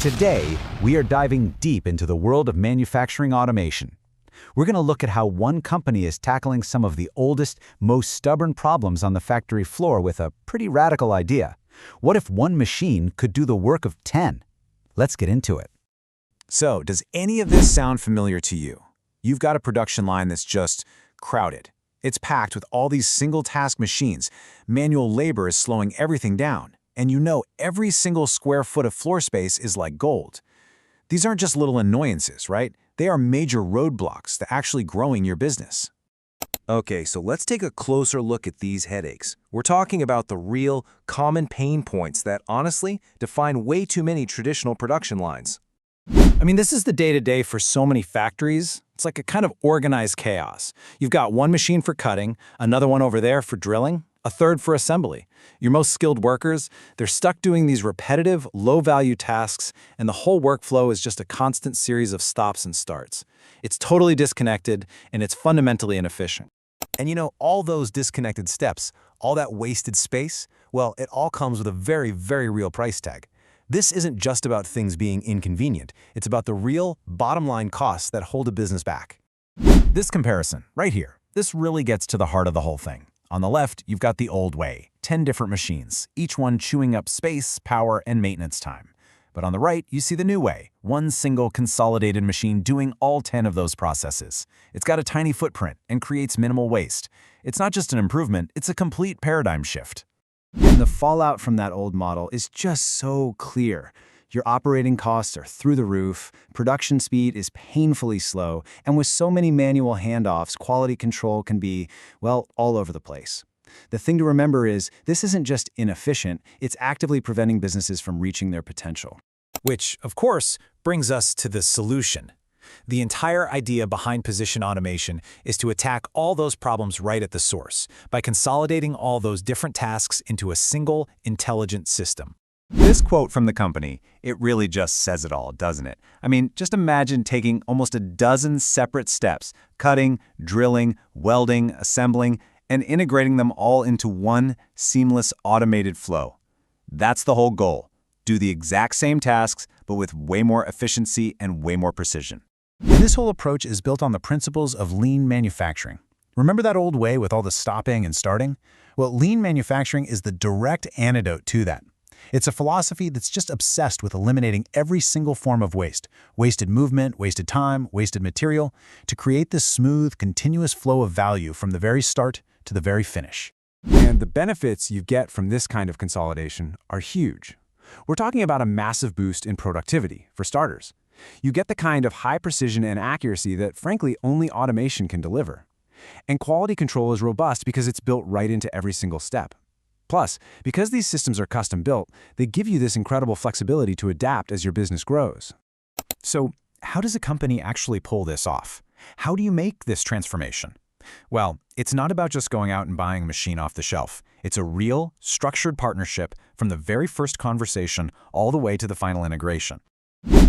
Today, we are diving deep into the world of manufacturing automation. We're going to look at how one company is tackling some of the oldest, most stubborn problems on the factory floor with a pretty radical idea. What if one machine could do the work of 10? Let's get into it. So, does any of this sound familiar to you? You've got a production line that's just crowded. It's packed with all these single-task machines. Manual labor is slowing everything down. And you know every single square foot of floor space is like gold. These aren't just little annoyances, right? They are major roadblocks to actually growing your business. Okay, so let's take a closer look at these headaches. We're talking about the real, common pain points that honestly define way too many traditional production lines. I mean, this is the day-to-day for so many factories. It's like a kind of organized chaos. You've got one machine for cutting, another one over there for drilling, a third for assembly. Your most skilled workers, they're stuck doing these repetitive, low-value tasks, and the whole workflow is just a constant series of stops and starts. It's totally disconnected, and it's fundamentally inefficient. And you know, all those disconnected steps, all that wasted space, well, it all comes with a very, very real price tag. This isn't just about things being inconvenient. It's about the real, bottom-line costs that hold a business back. This comparison, right here, this really gets to the heart of the whole thing. On the left, you've got the old way, 10 different machines, each one chewing up space, power, and maintenance time. But on the right, you see the new way, one single consolidated machine doing all 10 of those processes. It's got a tiny footprint and creates minimal waste. It's not just an improvement, it's a complete paradigm shift. And the fallout from that old model is just so clear. Your operating costs are through the roof, production speed is painfully slow, and with so many manual handoffs, quality control can be, well, all over the place. The thing to remember is, this isn't just inefficient, it's actively preventing businesses from reaching their potential. Which, of course, brings us to the solution. The entire idea behind position automation is to attack all those problems right at the source by consolidating all those different tasks into a single, intelligent system. This quote from the company, it really just says it all, doesn't it? I mean, just imagine taking almost a dozen separate steps, cutting, drilling, welding, assembling, and integrating them all into one seamless automated flow. That's the whole goal. Do the exact same tasks, but with way more efficiency and way more precision. This whole approach is built on the principles of lean manufacturing. Remember that old way with all the stopping and starting? Well, lean manufacturing is the direct antidote to that. It's a philosophy that's just obsessed with eliminating every single form of waste, wasted movement, wasted time, wasted material, to create this smooth, continuous flow of value from the very start to the very finish. And the benefits you get from this kind of consolidation are huge. We're talking about a massive boost in productivity, for starters. You get the kind of high precision and accuracy that, frankly, only automation can deliver. And quality control is robust because it's built right into every single step. Plus, because these systems are custom-built, they give you this incredible flexibility to adapt as your business grows. So, how does a company actually pull this off? How do you make this transformation? Well, it's not about just going out and buying a machine off the shelf. It's a real, structured partnership from the very first conversation all the way to the final integration.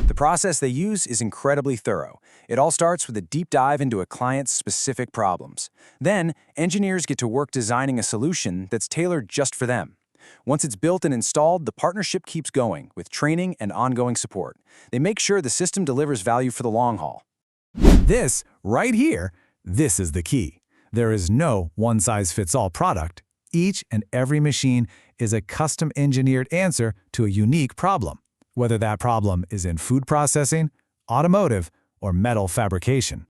The process they use is incredibly thorough. It all starts with a deep dive into a client's specific problems. Then, engineers get to work designing a solution that's tailored just for them. Once it's built and installed, the partnership keeps going with training and ongoing support. They make sure the system delivers value for the long haul. This, right here, this is the key. There is no one-size-fits-all product. Each and every machine is a custom-engineered answer to a unique problem, whether that problem is in food processing, automotive, or metal fabrication.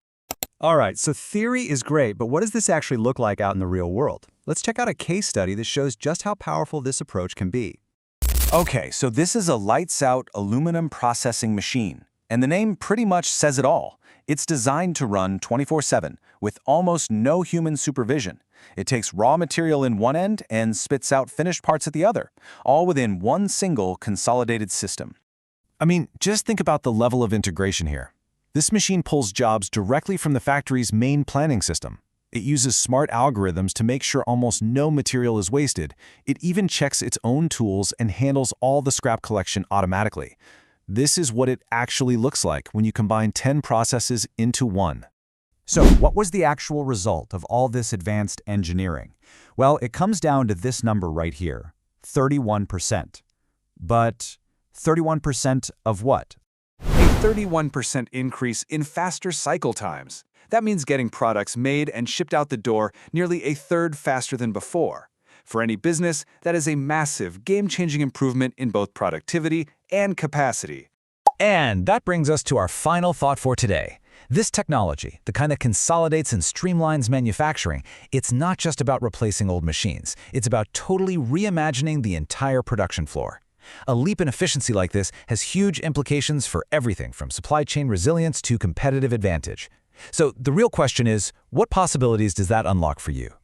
All right, so theory is great, but what does this actually look like out in the real world? Let's check out a case study that shows just how powerful this approach can be. Okay, so this is a lights-out aluminum processing machine, and the name pretty much says it all. It's designed to run 24/7 with almost no human supervision. It takes raw material in one end and spits out finished parts at the other, all within one single consolidated system. I mean, just think about the level of integration here. This machine pulls jobs directly from the factory's main planning system. It uses smart algorithms to make sure almost no material is wasted. It even checks its own tools and handles all the scrap collection automatically. This is what it actually looks like when you combine 10 processes into one. So, what was the actual result of all this advanced engineering? Well, it comes down to this number right here, 31%. But 31% of what? A 31% increase in faster cycle times. That means getting products made and shipped out the door nearly a third faster than before. For any business, that is a massive, game-changing improvement in both productivity and capacity. And that brings us to our final thought for today. This technology, the kind that consolidates and streamlines manufacturing, it's not just about replacing old machines. It's about totally reimagining the entire production floor. A leap in efficiency like this has huge implications for everything from supply chain resilience to competitive advantage. So the real question is, what possibilities does that unlock for you?